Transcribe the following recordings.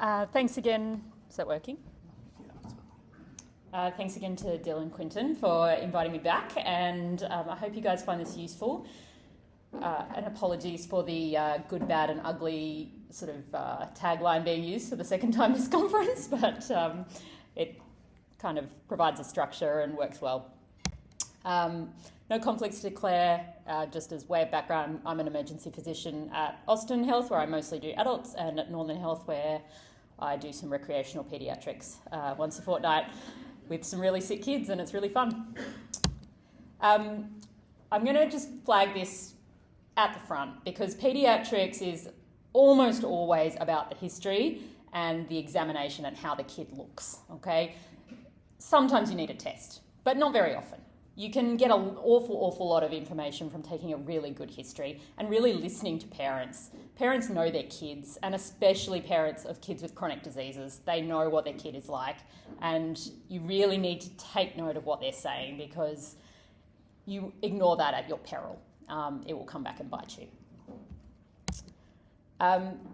Thanks again. Is that working? Thanks again to Dylan Quinton for inviting me back, and I hope you guys find this useful. And apologies for the good, bad and ugly sort of tagline being used for the second time this conference, but it kind of provides a structure and works well. No conflicts to declare. Just as way of background, I'm an emergency physician at Austin Health, where I mostly do adults, and at Northern Health, where I do some recreational paediatrics once a fortnight with some really sick kids, and it's really fun. I'm going to just flag this at the front because paediatrics is almost always about the history and the examination and how the kid looks, okay? Sometimes you need a test, but not very often. You can get an awful lot of information from taking a really good history and really listening to parents. Parents know their kids, and especially parents of kids with chronic diseases. They know what their kid is like, and you really need to take note of what they're saying because you ignore that at your peril. It will come back and bite you.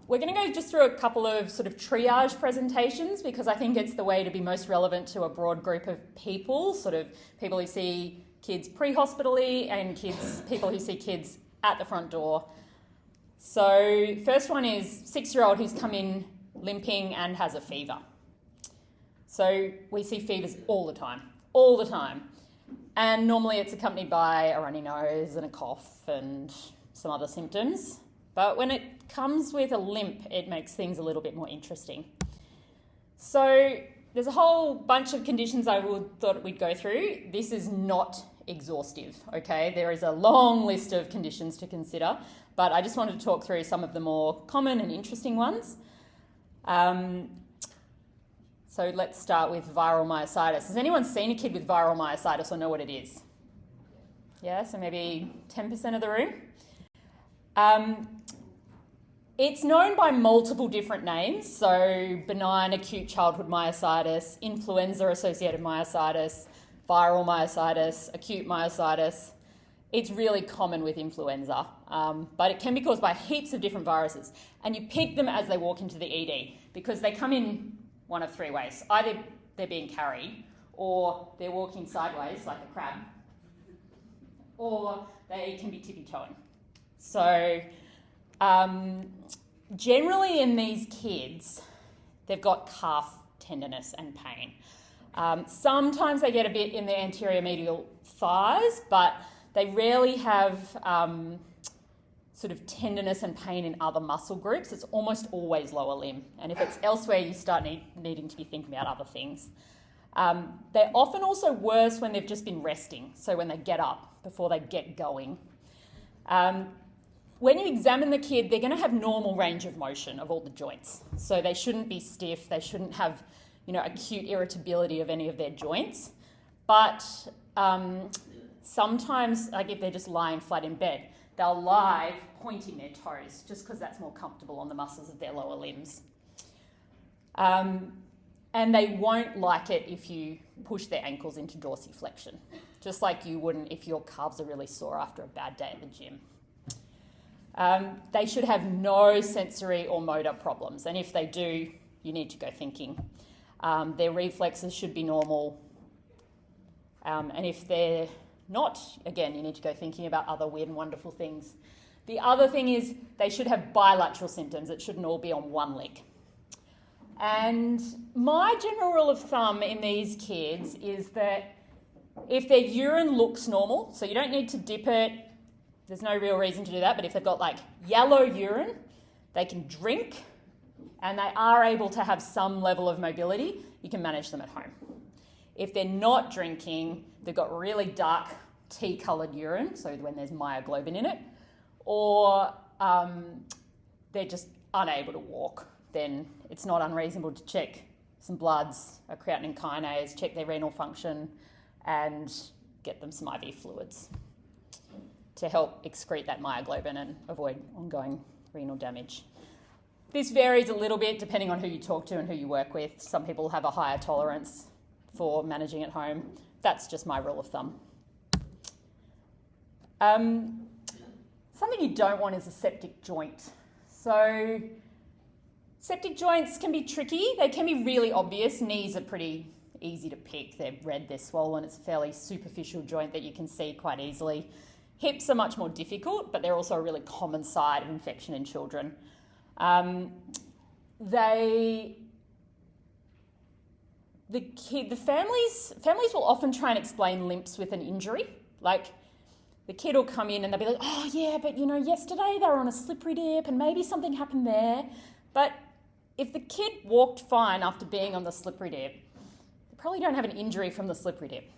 We're going to go just through a couple of sort of triage presentations because I think it's the way to be most relevant to a broad group of people, sort of people who see kids pre-hospitally and people who see kids at the front door. So first one is 6-year-old who's come in limping and has a fever. So we see fevers all the time. And normally it's accompanied by a runny nose and a cough and some other symptoms. But when it comes with a limp, it makes things a little bit more interesting. So there's a whole bunch of conditions I thought we'd go through. This is not exhaustive, okay? There is a long list of conditions to consider, but I just wanted to talk through some of the more common and interesting ones. So let's start with viral myositis. Has anyone seen a kid with viral myositis or know what it is? Yeah, so maybe 10% of the room. It's known by multiple different names, so benign acute childhood myositis, influenza-associated myositis, viral myositis, acute myositis. It's really common with influenza, but it can be caused by heaps of different viruses. And you pick them as they walk into the ED because they come in one of three ways. Either they're being carried, or they're walking sideways like a crab, or they can be tippy-toeing. So generally in these kids, they've got calf tenderness and pain. Sometimes they get a bit in the anterior medial thighs, but they rarely have sort of tenderness and pain in other muscle groups. It's almost always lower limb. And if it's elsewhere, you start needing to be thinking about other things. They're often also worse when they've just been resting, so when they get up before they get going. When you examine the kid, they're going to have normal range of motion of all the joints. So they shouldn't be stiff. They shouldn't have, acute irritability of any of their joints. But sometimes, like if they're just lying flat in bed, they'll lie pointing their toes just because that's more comfortable on the muscles of their lower limbs. And they won't like it if you push their ankles into dorsiflexion, just like you wouldn't if your calves are really sore after a bad day at the gym. They should have no sensory or motor problems, and if they do, you need to go thinking. Their reflexes should be normal, and if they're not, again, you need to go thinking about other weird and wonderful things. The other thing is they should have bilateral symptoms. It shouldn't all be on one leg. And my general rule of thumb in these kids is that if their urine looks normal, so you don't need to dip it, there's no real reason to do that, but if they've got like yellow urine, they can drink and they are able to have some level of mobility, you can manage them at home. If they're not drinking, they've got really dark tea-coloured urine, so when there's myoglobin in it, or they're just unable to walk, then it's not unreasonable to check some bloods, a creatinine kinase, check their renal function, and get them some IV fluids to help excrete that myoglobin and avoid ongoing renal damage. This varies a little bit depending on who you talk to and who you work with. Some people have a higher tolerance for managing at home. That's just my rule of thumb. Something you don't want is a septic joint. So Septic joints can be tricky. They can be really obvious. Knees are pretty easy to pick. They're red, they're swollen. It's a fairly superficial joint that you can see quite easily. Hips are much more difficult, but they're also a really common site of infection in children. The families will often try and explain limps with an injury. Like, the kid will come in and they'll be like, oh yeah, but yesterday they were on a slippery dip and maybe something happened there. But if the kid walked fine after being on the slippery dip, they probably don't have an injury from the slippery dip.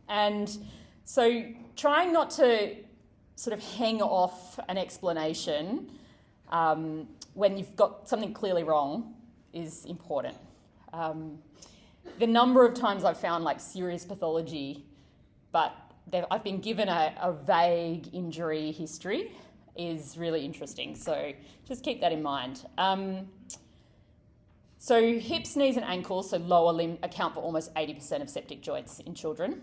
And so trying not to sort of hang off an explanation when you've got something clearly wrong is important. The number of times I've found like serious pathology, but I've been given a vague injury history is really interesting. So just keep that in mind. So hips, knees and ankles, so lower limb, account for almost 80% of septic joints in children.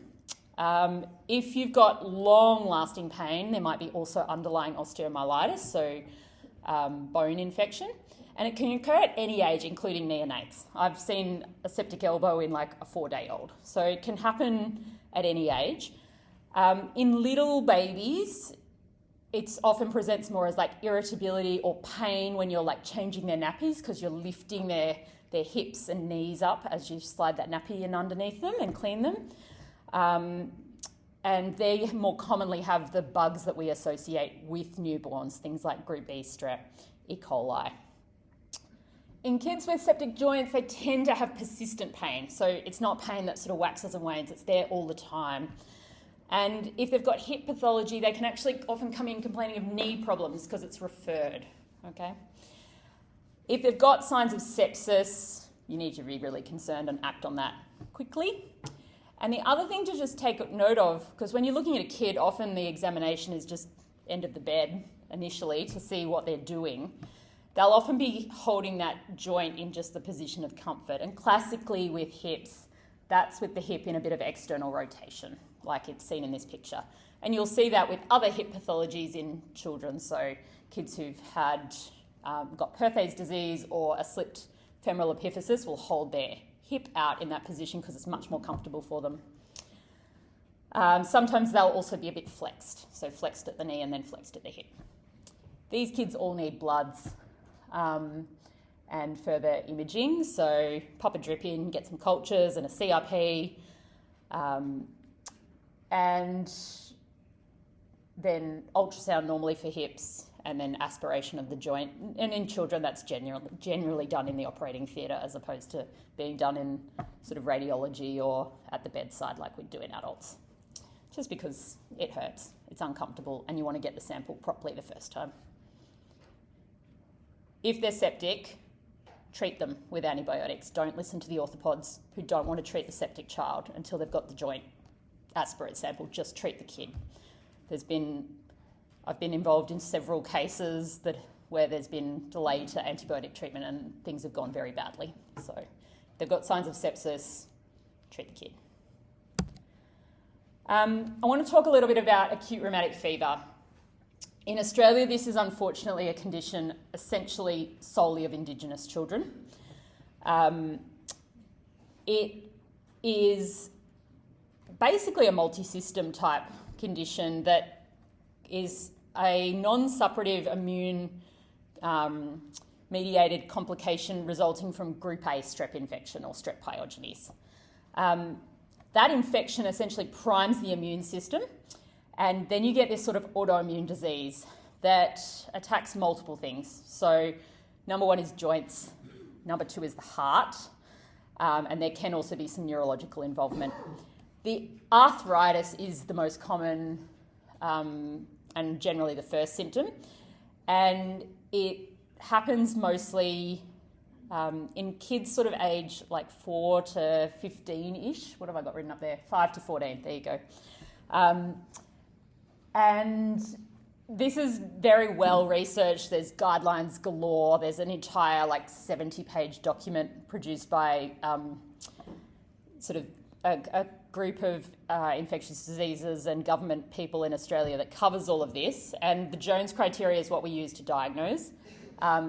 If you've got long-lasting pain, there might be also underlying osteomyelitis, so bone infection. And it can occur at any age, including neonates. I've seen a septic elbow in like a 4-day-old. So it can happen at any age. In little babies, it often presents more as like irritability or pain when you're like changing their nappies because you're lifting their hips and knees up as you slide that nappy in underneath them and clean them. And they more commonly have the bugs that we associate with newborns, things like Group B strep, E. coli. In kids with septic joints, they tend to have persistent pain. So it's not pain that sort of waxes and wanes, it's there all the time. And if they've got hip pathology, they can actually often come in complaining of knee problems because it's referred, okay? If they've got signs of sepsis, you need to be really concerned and act on that quickly. And the other thing to just take note of, because when you're looking at a kid, often the examination is just end of the bed initially to see what they're doing. They'll often be holding that joint in just the position of comfort. And classically with hips, that's with the hip in a bit of external rotation, like it's seen in this picture. And you'll see that with other hip pathologies in children, so kids who've had got Perthes disease or a slipped femoral epiphysis will hold their hip out in that position because it's much more comfortable for them. Sometimes they'll also be a bit flexed, so flexed at the knee and then flexed at the hip. These kids all need bloods and further imaging, so pop a drip in, get some cultures and a CRP, and then ultrasound normally for hips, and then aspiration of the joint. And in children, that's generally done in the operating theatre as opposed to being done in sort of radiology or at the bedside like we do in adults, just because it hurts, it's uncomfortable, and you want to get the sample properly the first time. If they're septic, treat them with antibiotics. Don't listen to the orthopods who don't want to treat the septic child until they've got the joint aspirate sample. Just treat the kid. I've been involved in several cases where there's been delay to antibiotic treatment and things have gone very badly. So if they've got signs of sepsis, treat the kid. I want to talk a little bit about acute rheumatic fever. In Australia, this is unfortunately a condition essentially solely of Indigenous children. It is basically a multi-system type condition that is a non-suppurative immune mediated complication resulting from Group A strep infection or strep pyogenes. That infection essentially primes the immune system, and then you get this sort of autoimmune disease that attacks multiple things. So number one is joints, number two is the heart, and there can also be some neurological involvement. The arthritis is the most common and generally the first symptom, and it happens mostly in kids sort of age like 4 to 15-ish. What have I got written up there? 5 to 14, there you go. And this is very well researched. There's guidelines galore. There's an entire like 70-page document produced by sort of a group of infectious diseases and government people in Australia that covers all of this. And the Jones criteria is what we use to diagnose.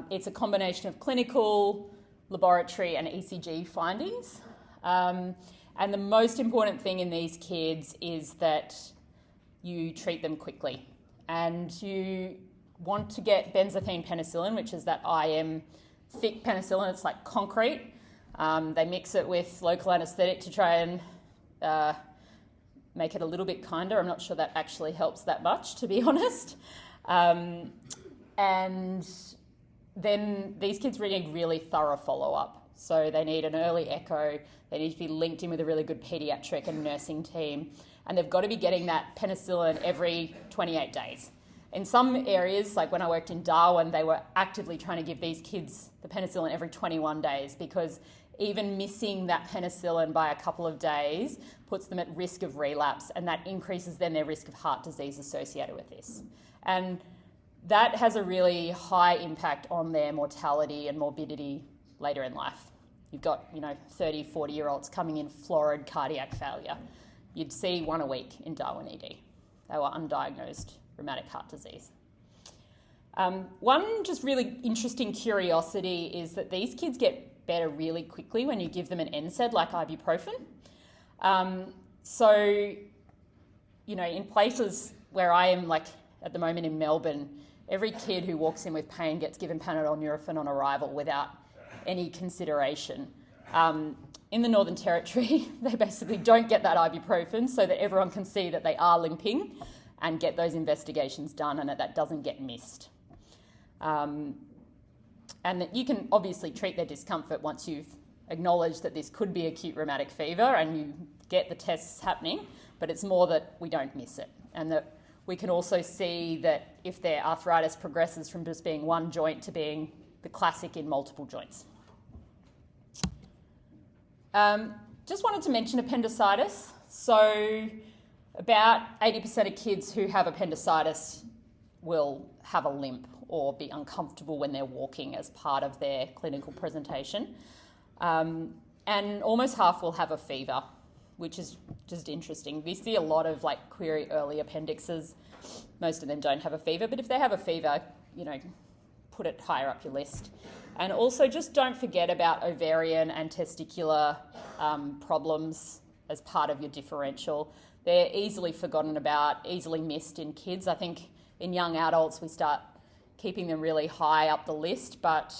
It's a combination of clinical, laboratory and ECG findings. And the most important thing in these kids is that you treat them quickly. And you want to get benzathine penicillin, which is that IM thick penicillin. It's like concrete. They mix it with local anaesthetic to try and make it a little bit kinder. I'm not sure that actually helps that much, to be honest. And then these kids really need really thorough follow-up. So they need an early echo. They need to be linked in with a really good paediatric and nursing team. And they've got to be getting that penicillin every 28 days. In some areas, like when I worked in Darwin, they were actively trying to give these kids the penicillin every 21 days because even missing that penicillin by a couple of days puts them at risk of relapse, and that increases then their risk of heart disease associated with this. And that has a really high impact on their mortality and morbidity later in life. You've got, 30, 40-year-olds coming in florid cardiac failure. You'd see one a week in Darwin ED. They were undiagnosed rheumatic heart disease. One just really interesting curiosity is that these kids get better really quickly when you give them an NSAID like ibuprofen. In places where I am, like at the moment in Melbourne, every kid who walks in with pain gets given Panadol Nurofen on arrival without any consideration. In the Northern Territory, they basically don't get that ibuprofen so that everyone can see that they are limping and get those investigations done and that doesn't get missed. And that you can obviously treat their discomfort once you've acknowledged that this could be acute rheumatic fever and you get the tests happening, but it's more that we don't miss it. And that we can also see that if their arthritis progresses from just being one joint to being the classic in multiple joints. Just wanted to mention appendicitis. So about 80% of kids who have appendicitis will have a limp or be uncomfortable when they're walking as part of their clinical presentation. And almost half will have a fever, which is just interesting. We see a lot of query early appendixes. Most of them don't have a fever, but if they have a fever, put it higher up your list. And also just don't forget about ovarian and testicular problems as part of your differential. They're easily forgotten about, easily missed in kids. I think in young adults we start keeping them really high up the list, but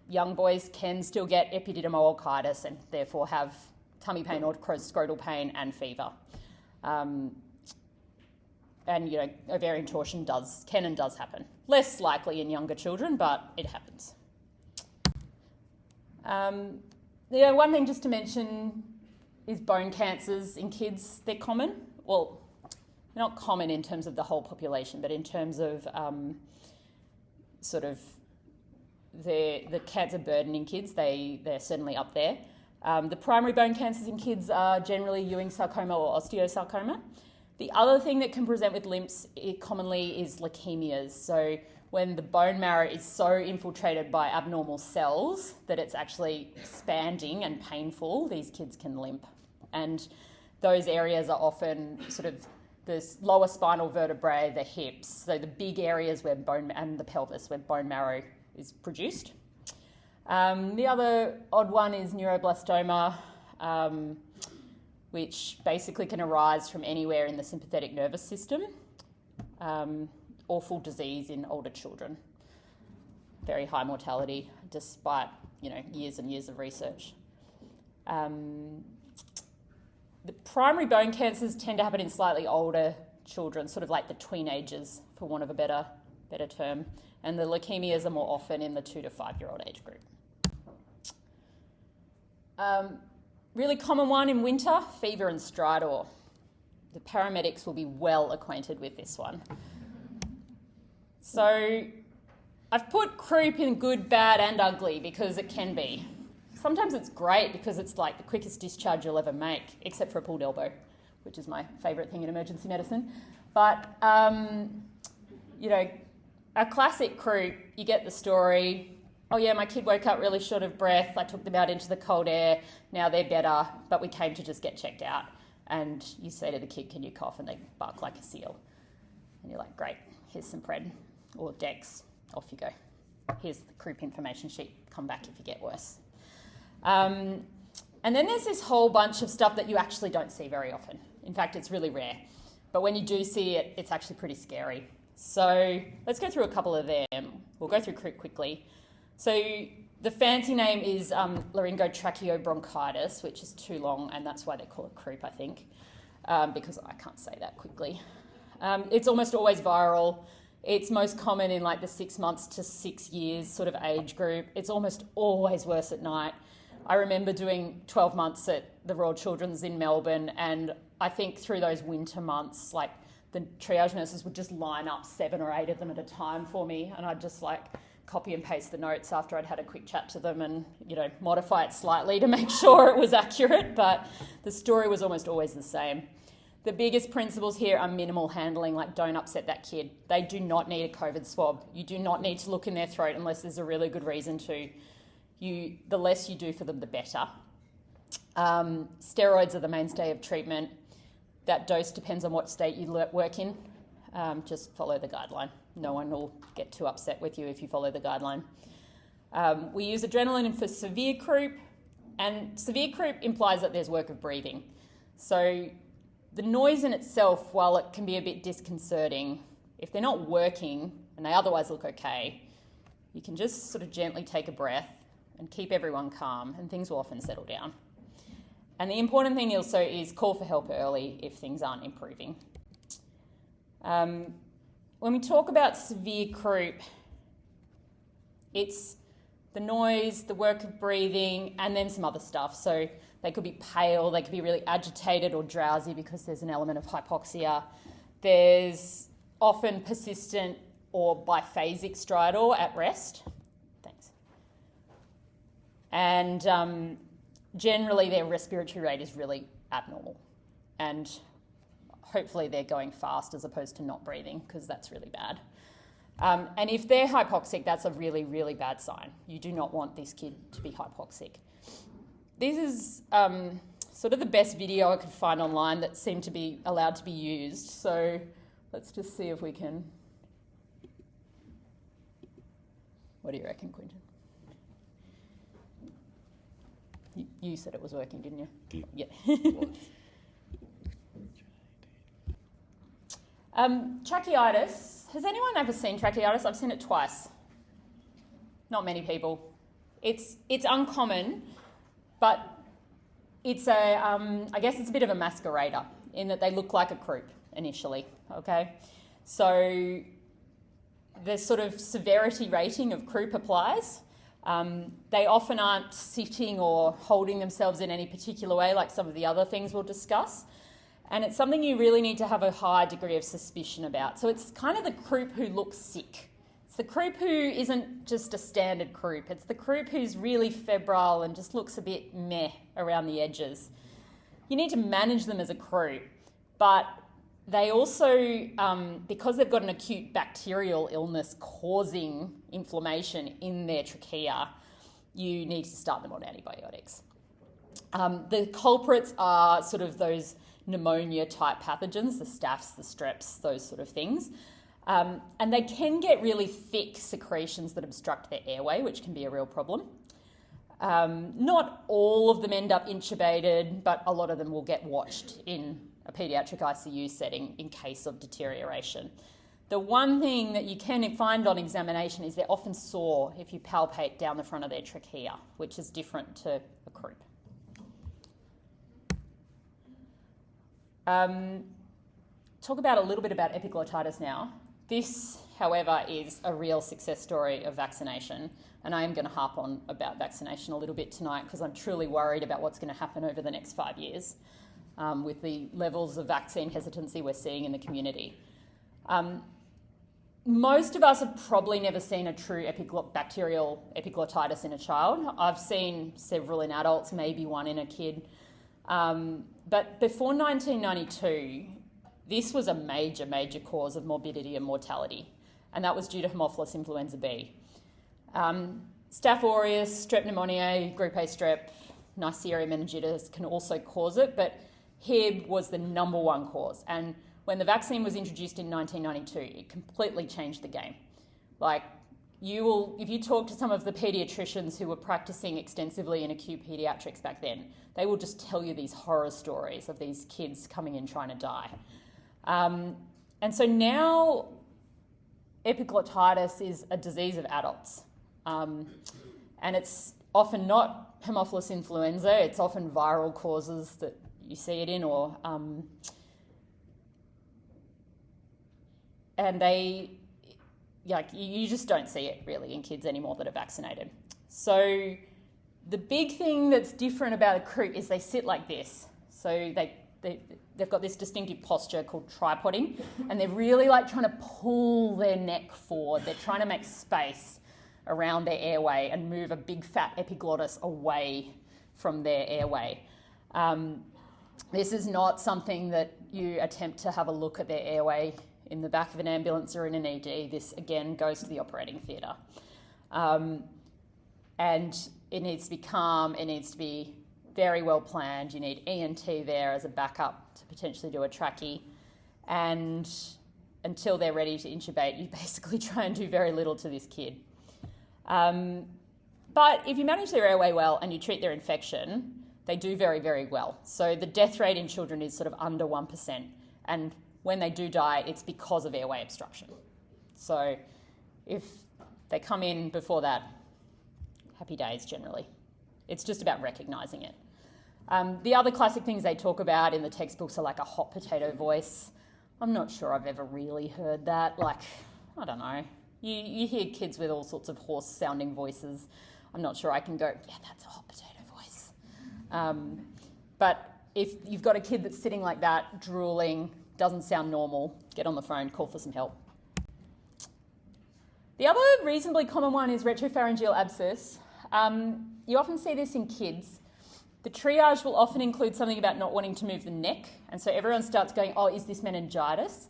young boys can still get epididymolycitis and therefore have tummy pain or scrotal pain and fever. Ovarian torsion can and does happen. Less likely in younger children, but it happens. One thing just to mention is bone cancers in kids. They're common. Well, they're not common in terms of the whole population, but in terms of the cancer burden in kids, they're certainly up there. The primary bone cancers in kids are generally Ewing sarcoma or osteosarcoma. The other thing that can present with limps commonly is leukemias. So when the bone marrow is so infiltrated by abnormal cells that it's actually expanding and painful, these kids can limp. And those areas are often the lower spinal vertebrae, the hips, so the big areas where and the pelvis where bone marrow is produced. The other odd one is neuroblastoma, which basically can arise from anywhere in the sympathetic nervous system. Awful disease in older children. Very high mortality despite years and years of research. The primary bone cancers tend to happen in slightly older children, sort of like the teenagers, for want of a better term, and the leukemias are more often in the 2 to 5 year old age group. Really common one in winter, fever and stridor. The paramedics will be well acquainted with this one. So I've put croup in good, bad and ugly because it can be. Sometimes it's great because it's like the quickest discharge you'll ever make, except for a pulled elbow, which is my favourite thing in emergency medicine. But, a classic croup, you get the story, oh yeah, my kid woke up really short of breath, I took them out into the cold air, now they're better, but we came to just get checked out. And you say to the kid, can you cough? And they bark like a seal. And you're like, great, here's some pred. or DEX. Off you go. Here's the croup information sheet. Come back if you get worse. And then there's this whole bunch of stuff that you actually don't see very often. In fact, it's really rare. But when you do see it, it's actually pretty scary. So let's go through a couple of them. We'll go through croup quickly. So the fancy name is laryngotracheobronchitis, which is too long, and that's why they call it croup, I think, because I can't say that quickly. It's almost always viral. It's most common in like the 6 months to 6 years sort of age group. It's almost always worse at night. I remember doing 12 months at the Royal Children's in Melbourne, and I think through those winter months, like the triage nurses would just line up 7 or 8 of them at a time for me, and I'd just like copy and paste the notes after I'd had a quick chat to them and, you know, modify it slightly to make sure it was accurate, but the story was almost always the same. The biggest principles here are minimal handling, like don't upset that kid. They do not need a COVID swab. You do not need to look in their throat unless there's a really good reason to. The less you do for them, the better. Steroids are the mainstay of treatment. That dose depends on what state you work in. Just follow the guideline. No one will get too upset with you if you follow the guideline. We use adrenaline for severe croup, and severe croup implies that there's work of breathing. So the noise in itself, while it can be a bit disconcerting, if they're not working and they otherwise look okay, you can just sort of gently take a breath and keep everyone calm, and things will often settle down. And the important thing also is call for help early if things aren't improving. When we talk about severe croup, it's the noise, the work of breathing, and then some other stuff. So they could be pale, they could be really agitated or drowsy because there's an element of hypoxia. There's often persistent or biphasic stridor at rest. Thanks. And generally their respiratory rate is really abnormal. And hopefully they're going fast as opposed to not breathing, because that's really bad. And if they're hypoxic, that's a really, really bad sign. You do not want this kid to be hypoxic. This is sort of the best video I could find online that seemed to be allowed to be used. So let's just see if we can... What do you reckon, Quinton? You said it was working, didn't you? Yeah. Tracheitis. Has anyone ever seen tracheitis? I've seen it twice. Not many people. It's uncommon, but it's I guess it's a bit of a masquerader in that they look like a croup initially, okay? So the sort of severity rating of croup applies. They often aren't sitting or holding themselves in any particular way like some of the other things we'll discuss. And it's something you really need to have a high degree of suspicion about. So it's kind of the croup who looks sick. It's the croup who isn't just a standard croup. It's the croup who's really febrile and just looks a bit meh around the edges. You need to manage them as a croup, but they also, because they've got an acute bacterial illness causing inflammation in their trachea, you need to start them on antibiotics. The culprits are sort of those pneumonia-type pathogens, the staphs, the streps, those sort of things. And they can get really thick secretions that obstruct their airway, which can be a real problem. Not all of them end up intubated, but a lot of them will get watched in a paediatric ICU setting in case of deterioration. The one thing that you can find on examination is they're often sore if you palpate down the front of their trachea, which is different to a croup. Talk about a little bit about epiglottitis now. This, however, is a real success story of vaccination, and I am going to harp on about vaccination a little bit tonight because I'm truly worried about what's going to happen over the next 5 years with the levels of vaccine hesitancy we're seeing in the community. Most of us have probably never seen a true bacterial epiglottitis in a child. I've seen several in adults, maybe one in a kid. But before 1992, this was a major, major cause of morbidity and mortality, and that was due to Haemophilus influenza B. Staph aureus, strep pneumoniae, group A strep, Neisseria meningitis can also cause it, but Hib was the #1 cause. And when the vaccine was introduced in 1992, it completely changed the game. Like, if you talk to some of the paediatricians who were practicing extensively in acute paediatrics back then, they will just tell you these horror stories of these kids coming in trying to die. And so now epiglottitis is a disease of adults. And it's often not Haemophilus influenza, it's often viral causes that you see it in, or and you just don't see it really in kids anymore that are vaccinated. So the big thing that's different about a croup is they sit like this. So they've got this distinctive posture called tripoding, and they're really like trying to pull their neck forward. They're trying to make space around their airway and move a big fat epiglottis away from their airway. This is not something that you attempt to have a look at their airway in the back of an ambulance or in an ED. This, again, goes to the operating theatre. And it needs to be calm, it needs to be very well planned. You need ENT there as a backup to potentially do a trachea. And until they're ready to intubate, you basically try and do very little to this kid. But if you manage their airway well and you treat their infection, they do very, very well. So the death rate in children is sort of under 1%. And when they do die, it's because of airway obstruction. So if they come in before that, happy days generally. It's just about recognising it. The other classic things they talk about in the textbooks are like a hot potato voice. I'm not sure I've ever really heard that. Like, I don't know. You hear kids with all sorts of hoarse-sounding voices. I'm not sure I can go, yeah, that's a hot potato voice. But if you've got a kid that's sitting like that, drooling, doesn't sound normal, get on the phone, call for some help. The other reasonably common one is retropharyngeal abscess. You often see this in kids. The triage will often include something about not wanting to move the neck, and so everyone starts going, oh, is this meningitis?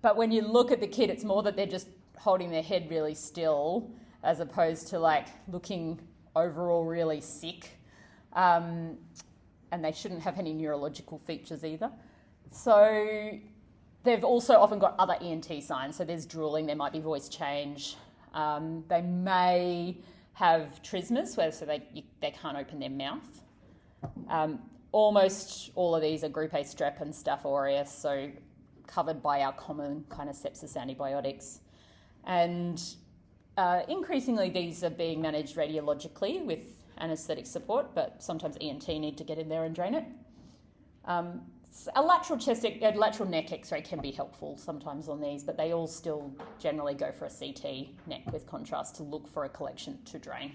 But when you look at the kid, it's more that they're just holding their head really still as opposed to like looking overall really sick. And they shouldn't have any neurological features either. So they've also often got other ENT signs. So there's drooling, there might be voice change. They may have trismus, so they can't open their mouth. Almost all of these are group A strep and Staph aureus, so covered by our common kind of sepsis antibiotics. And increasingly these are being managed radiologically with anaesthetic support, but sometimes ENT need to get in there and drain it. A lateral neck x-ray can be helpful sometimes on these, but they all still generally go for a CT neck with contrast to look for a collection to drain.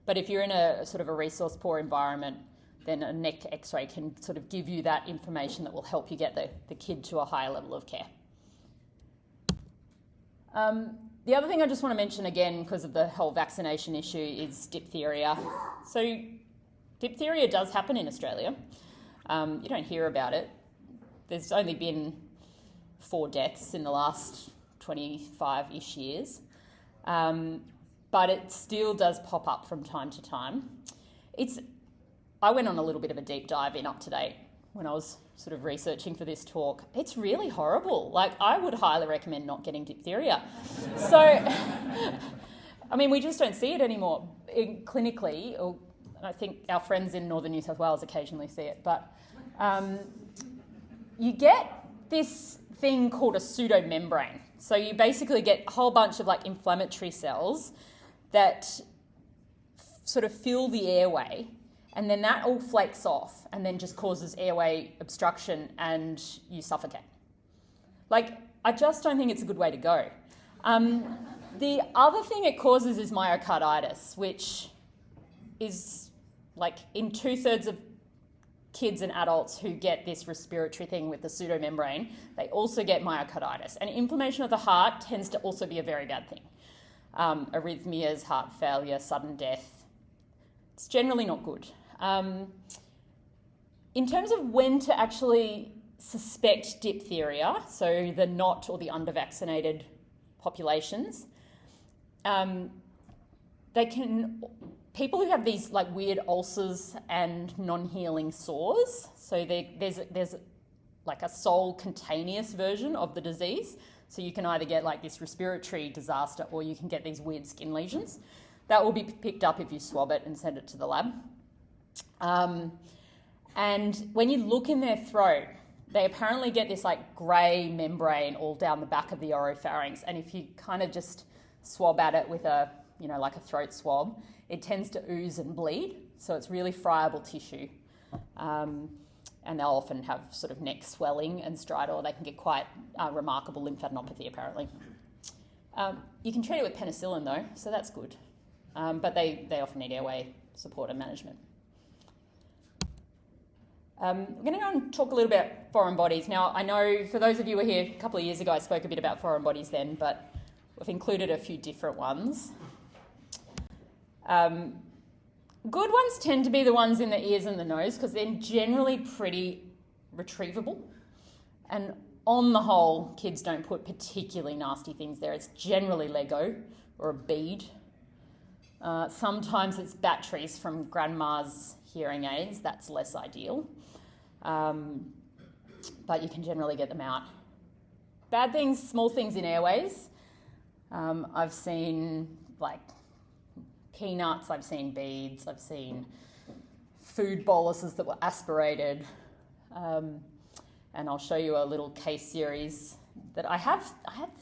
But if you're in a sort of a resource poor environment, then a neck x-ray can sort of give you that information that will help you get the kid to a higher level of care. The other thing I just want to mention again, because of the whole vaccination issue, is diphtheria. So diphtheria does happen in Australia. You don't hear about it. There's only been 4 deaths in the last 25-ish years. But it still does pop up from time to time. I went on a little bit of a deep dive in UpToDate when I was sort of researching for this talk. It's really horrible. Like, I would highly recommend not getting diphtheria. So, I mean, we just don't see it anymore clinically. Or I think our friends in northern New South Wales occasionally see it. But you get this thing called a pseudomembrane. So you basically get a whole bunch of like inflammatory cells that sort of fill the airway, and then that all flakes off and then just causes airway obstruction and you suffocate. Like, I just don't think it's a good way to go. The other thing it causes is myocarditis, which is like in 2/3 of kids and adults who get this respiratory thing with the pseudomembrane, they also get myocarditis. And inflammation of the heart tends to also be a very bad thing. Arrhythmias, heart failure, sudden death. It's generally not good. In terms of when to actually suspect diphtheria, so the not or the under-vaccinated populations, people who have these like weird ulcers and non-healing sores, so there's like a sole cutaneous version of the disease. So you can either get like this respiratory disaster or you can get these weird skin lesions. That will be picked up if you swab it and send it to the lab. And when you look in their throat, they apparently get this like grey membrane all down the back of the oropharynx. And if you kind of just swab at it with a, like a throat swab, it tends to ooze and bleed. So it's really friable tissue. And they'll often have sort of neck swelling and stridor, or they can get quite remarkable lymphadenopathy apparently. You can treat it with penicillin though, so that's good. But they often need airway support and management. I'm going to go and talk a little bit about foreign bodies. Now, I know for those of you who were here a couple of years ago, I spoke a bit about foreign bodies then, but we've included a few different ones. Good ones tend to be the ones in the ears and the nose because they're generally pretty retrievable. And on the whole, kids don't put particularly nasty things there. It's generally Lego or a bead. Sometimes it's batteries from grandma's hearing aids. That's less ideal. But you can generally get them out. Bad things, small things in airways. I've seen like peanuts, I've seen beads, I've seen food boluses that were aspirated. And I'll show you a little case series that I had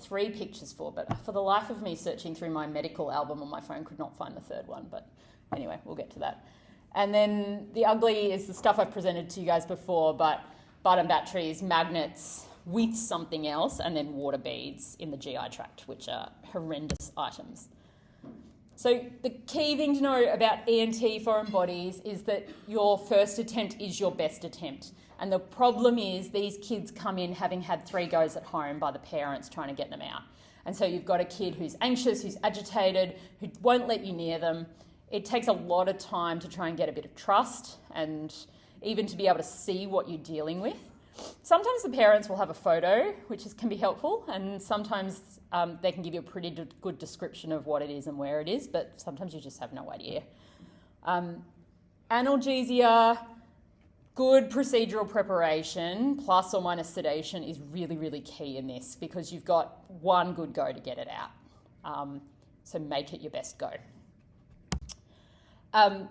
3 pictures for, but for the life of me searching through my medical album on my phone could not find the third one. But anyway, we'll get to that. And then the ugly is the stuff I've presented to you guys before, but button batteries, magnets with something else, and then water beads in the GI tract, which are horrendous items. So the key thing to know about ENT foreign bodies is that your first attempt is your best attempt. And the problem is these kids come in having had 3 goes at home by the parents trying to get them out. And so you've got a kid who's anxious, who's agitated, who won't let you near them. It takes a lot of time to try and get a bit of trust and even to be able to see what you're dealing with. Sometimes the parents will have a photo, which can be helpful, and sometimes they can give you a pretty good description of what it is and where it is, but sometimes you just have no idea. Analgesia, good procedural preparation, plus or minus sedation is really, really key in this because you've got one good go to get it out. So make it your best go. A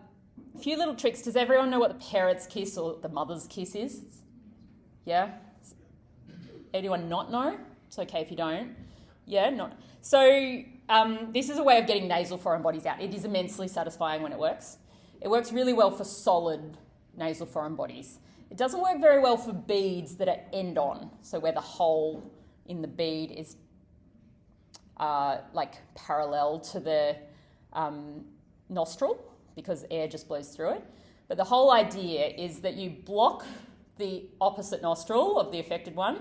few little tricks. Does everyone know what the parent's kiss or the mother's kiss is? Yeah? Anyone not know? It's okay if you don't. Yeah, not. So this is a way of getting nasal foreign bodies out. It is immensely satisfying when it works. It works really well for solid nasal foreign bodies. It doesn't work very well for beads that are end-on, so where the hole in the bead is like parallel to the nostril, because air just blows through it. But the whole idea is that you block the opposite nostril of the affected one,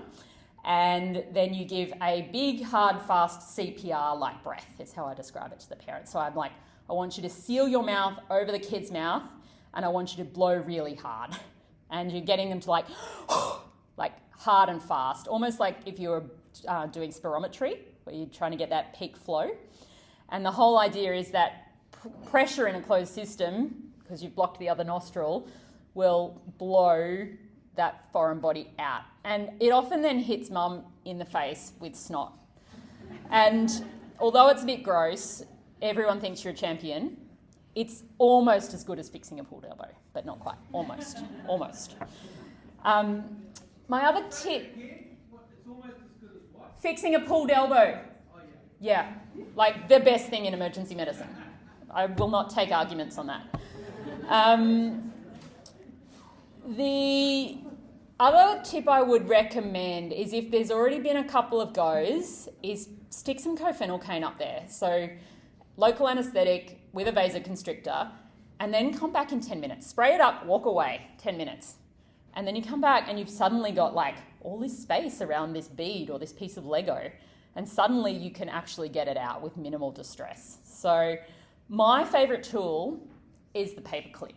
and then you give a big, hard, fast CPR-like breath, is how I describe it to the parents. So I'm like, I want you to seal your mouth over the kid's mouth, and I want you to blow really hard. And you're getting them to like hard and fast, almost like if you were doing spirometry, where you're trying to get that peak flow. And the whole idea is that pressure in a closed system, because you've blocked the other nostril, will blow that foreign body out. And it often then hits mum in the face with snot. And although it's a bit gross, everyone thinks you're a champion. It's almost as good as fixing a pulled elbow, but not quite. Almost. My other tip, It's almost as good as what? fixing a pulled elbow. Oh, Yeah, like the best thing in emergency medicine. I will not take arguments on that. The other tip I would recommend is if there's already been a couple of goes, is stick some cofenilcaine up there. So local anaesthetic with a vasoconstrictor, and then come back in 10 minutes. Spray it up, walk away, 10 minutes. And then you come back and you've suddenly got like all this space around this bead or this piece of Lego, and suddenly you can actually get it out with minimal distress. So my favourite tool is the paper clip.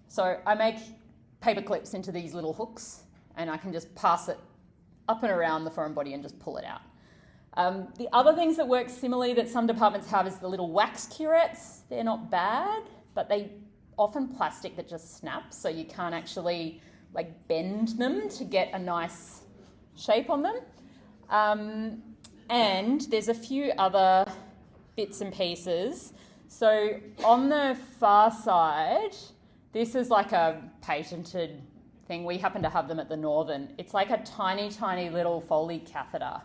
So I make paper clips into these little hooks, and I can just pass it up and around the foreign body and just pull it out. The other things that work similarly that some departments have is the little wax curettes. They're not bad, but they often plastic that just snaps, so you can't actually like bend them to get a nice shape on them. And there's a few other bits and pieces. So on the far side, this is like a patented thing. We happen to have them at the Northern. It's like a tiny, tiny little Foley catheter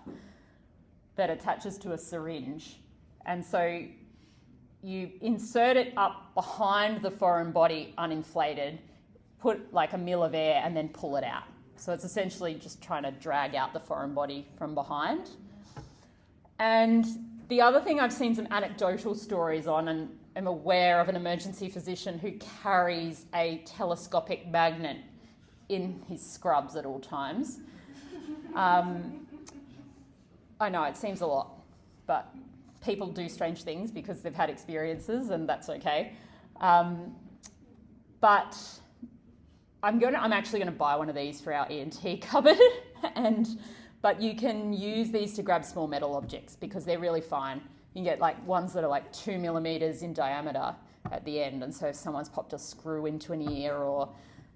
that attaches to a syringe. And so you insert it up behind the foreign body uninflated, put like a mil of air and then pull it out. So it's essentially just trying to drag out the foreign body from behind. And the other thing I've seen some anecdotal stories on, and am aware of an emergency physician who carries a telescopic magnet in his scrubs at all times. I know it seems a lot, but people do strange things because they've had experiences, and that's okay. But I'm actually going to buy one of these for our ENT cupboard, but you can use these to grab small metal objects because they're really fine. You can get like ones that are like 2 millimeters in diameter at the end, and so if someone's popped a screw into an ear or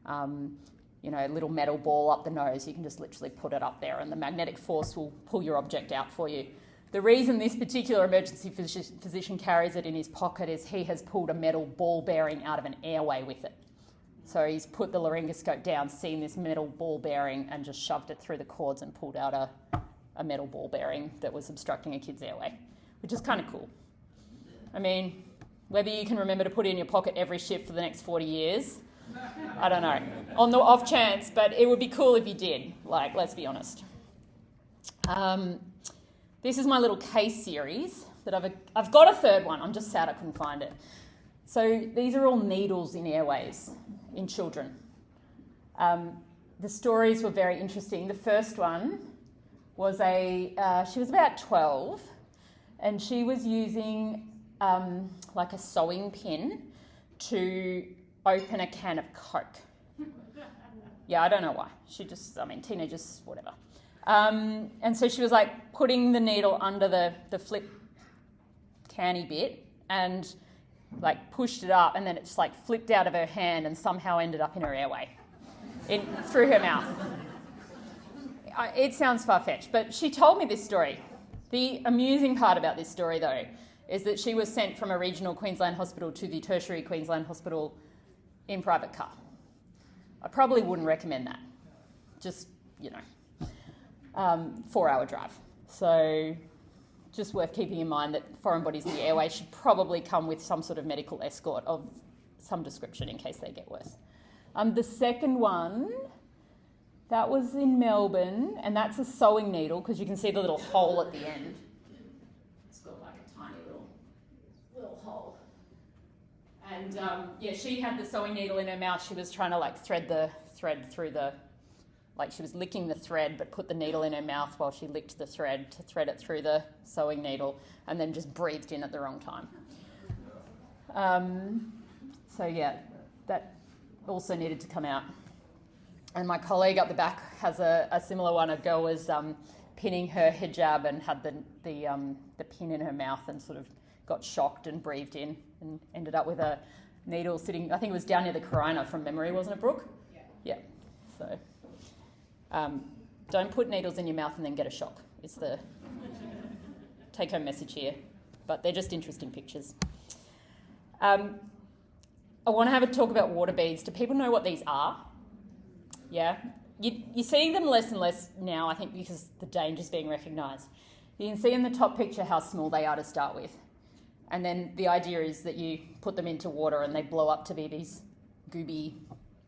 a little metal ball up the nose, you can just literally put it up there and the magnetic force will pull your object out for you. The reason this particular emergency physician carries it in his pocket is he has pulled a metal ball bearing out of an airway with it. So he's put the laryngoscope down, seen this metal ball bearing and just shoved it through the cords and pulled out a metal ball bearing that was obstructing a kid's airway, which is kind of cool. I mean, whether you can remember to put it in your pocket every shift for the next 40 years, I don't know, on the off chance, but it would be cool if you did, let's be honest. This is my little case series that I've got a third one. I'm just sad I couldn't find it. So these are all needles in airways in children. The stories were very interesting. The first one was she was about 12 and she was using like a sewing pin to open a can of Coke. Yeah, I don't know why. Teenagers, whatever. And so she was like putting the needle under the flip canny bit and like pushed it up, and then it just like flipped out of her hand and somehow ended up in her airway, through her mouth. It sounds far-fetched, but she told me this story. The amusing part about this story, though, is that she was sent from a regional Queensland hospital to the tertiary Queensland hospital in private car. I probably wouldn't recommend that. Just, 4-hour drive. So just worth keeping in mind that foreign bodies in the airway should probably come with some sort of medical escort of some description in case they get worse. The second one, that was in Melbourne, and that's a sewing needle because you can see the little hole at the end. It's got like a tiny little hole. And she had the sewing needle in her mouth. She was trying to thread the thread through she was licking the thread but put the needle in her mouth while she licked the thread to thread it through the sewing needle, and then just breathed in at the wrong time. That also needed to come out. And my colleague up the back has a similar one. A girl was pinning her hijab and had the pin in her mouth and sort of got shocked and breathed in and ended up with a needle sitting, I think it was down near the corona from memory, wasn't it, Brooke? Yeah. So don't put needles in your mouth and then get a shock. It's the take-home message here. But they're just interesting pictures. I want to have a talk about water beads. Do people know what these are? Yeah? You're seeing them less and less now, I think, because the danger's being recognised. You can see in the top picture how small they are to start with. And then the idea is that you put them into water and they blow up to be these gooby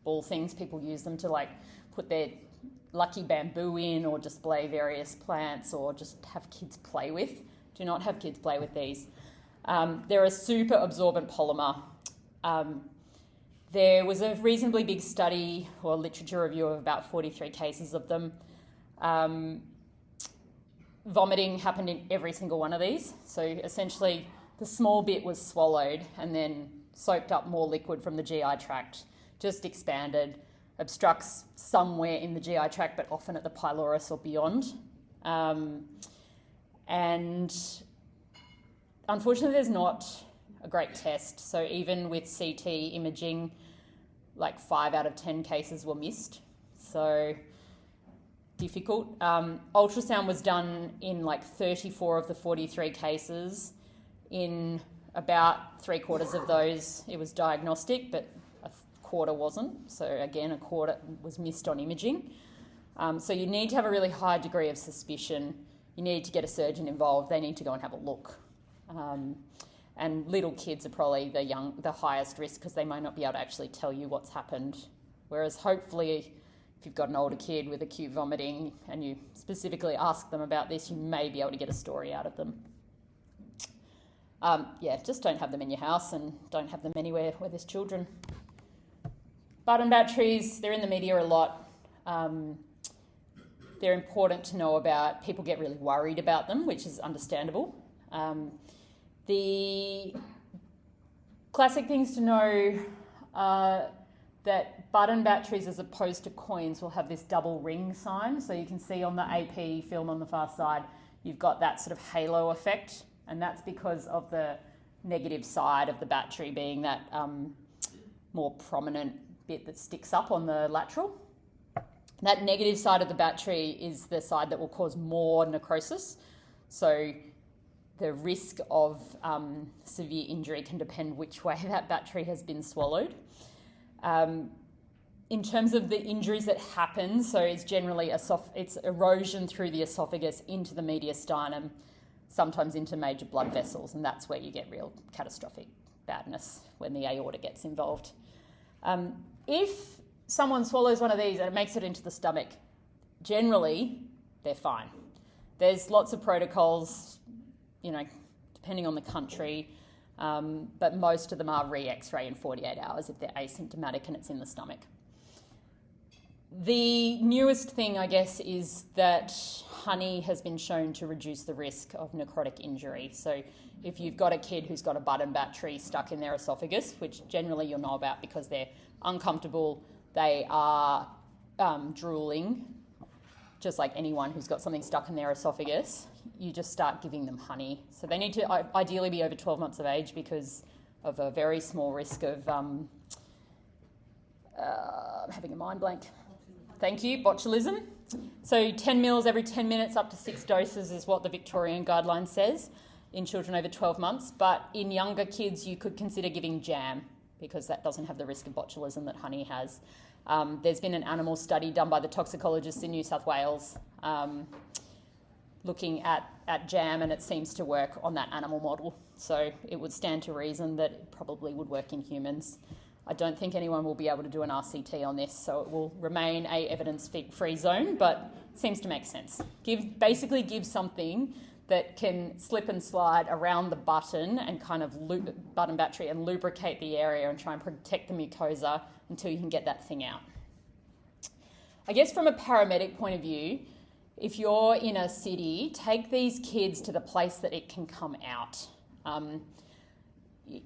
ball things. People use them to put their lucky bamboo in or display various plants or just have kids play with. Do not have kids play with these. They're a super absorbent polymer. There was a reasonably big study or literature review of about 43 cases of them. Vomiting happened in every single one of these. So essentially the small bit was swallowed and then soaked up more liquid from the GI tract, just expanded, obstructs somewhere in the GI tract, but often at the pylorus or beyond. And unfortunately, there's not a great test. So even with CT imaging, 5 out of 10 cases were missed. So difficult. Ultrasound was done in like 34 of the 43 cases. In about 3/4 of those, it was diagnostic, but a quarter wasn't. So again, a quarter was missed on imaging. So you need to have a really high degree of suspicion. You need to get a surgeon involved. They need to go and have a look. And little kids are probably the highest risk because they might not be able to actually tell you what's happened. Whereas hopefully, if you've got an older kid with acute vomiting and you specifically ask them about this, you may be able to get a story out of them. Just don't have them in your house and don't have them anywhere where there's children. Button batteries, they're in the media a lot. They're important to know about. People get really worried about them, which is understandable. The classic things to know are that button batteries, as opposed to coins, will have this double ring sign. So you can see on the AP film on the far side, you've got that sort of halo effect, and that's because of the negative side of the battery being that more prominent bit that sticks up on the lateral. That negative side of the battery is the side that will cause more necrosis. So the risk of severe injury can depend which way that battery has been swallowed. In terms of the injuries that happen, so it's generally it's erosion through the esophagus into the mediastinum, sometimes into major blood vessels, and that's where you get real catastrophic badness when the aorta gets involved. If someone swallows one of these and it makes it into the stomach, generally they're fine. There's lots of protocols, depending on the country, but most of them are re-X-ray in 48 hours if they're asymptomatic and it's in the stomach. The newest thing, I guess, is that honey has been shown to reduce the risk of necrotic injury. So if you've got a kid who's got a button battery stuck in their esophagus, which generally you'll know about because they're uncomfortable, they are drooling, just like anyone who's got something stuck in their esophagus, you just start giving them honey. So they need to ideally be over 12 months of age because of a very small risk of, I'm having a mind blank. Thank you, botulism. So 10 mils every 10 minutes up to 6 doses is what the Victorian guideline says in children over 12 months. But in younger kids, you could consider giving jam because that doesn't have the risk of botulism that honey has. There's been an animal study done by the toxicologists in New South Wales looking at jam, and it seems to work on that animal model. So it would stand to reason that it probably would work in humans. I don't think anyone will be able to do an RCT on this, so it will remain a evidence-free zone, but it seems to make sense. Basically give something that can slip and slide around the button and kind of button battery and lubricate the area and try and protect the mucosa until you can get that thing out. I guess from a paramedic point of view, if you're in a city, take these kids to the place that it can come out.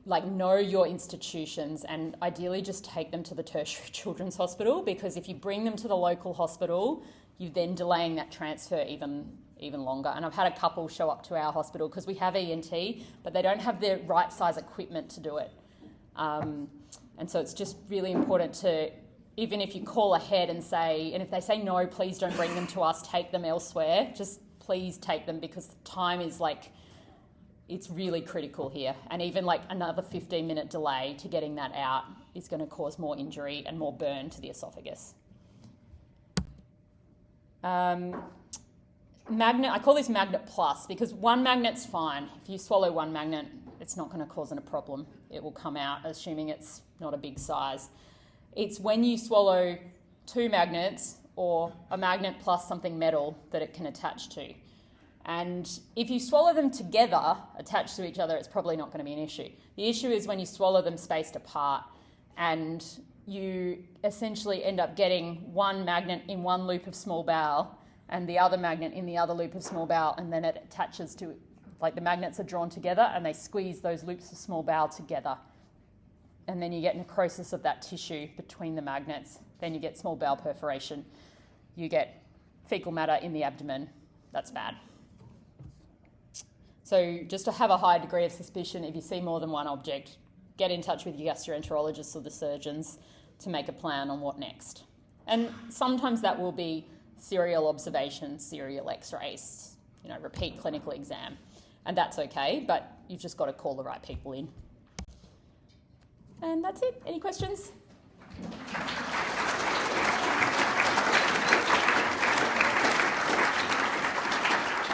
Know your institutions and ideally just take them to the tertiary children's hospital, because if you bring them to the local hospital, you're then delaying that transfer even longer. And I've had a couple show up to our hospital because we have ENT, but they don't have the right size equipment to do it. And so it's just really important to, even if you call ahead and if they say no, please don't bring them to us, take them elsewhere, just please take them, because the time is it's really critical here. And even another 15-minute delay to getting that out is going to cause more injury and more burn to the esophagus. Magnet, I call this Magnet Plus because one magnet's fine. If you swallow one magnet, it's not going to cause a problem. It will come out, assuming it's not a big size. It's when you swallow 2 magnets or a magnet plus something metal that it can attach to. And if you swallow them together, attached to each other, it's probably not going to be an issue. The issue is when you swallow them spaced apart and you essentially end up getting one magnet in one loop of small bowel and the other magnet in the other loop of small bowel, and then it attaches to, the magnets are drawn together and they squeeze those loops of small bowel together. And then you get necrosis of that tissue between the magnets. Then you get small bowel perforation. You get fecal matter in the abdomen. That's bad. So just to have a high degree of suspicion, if you see more than one object, get in touch with your gastroenterologists or the surgeons to make a plan on what next. And sometimes that will be serial observations, serial x-rays, repeat clinical exam. And that's okay, but you've just got to call the right people in. And that's it. Any questions?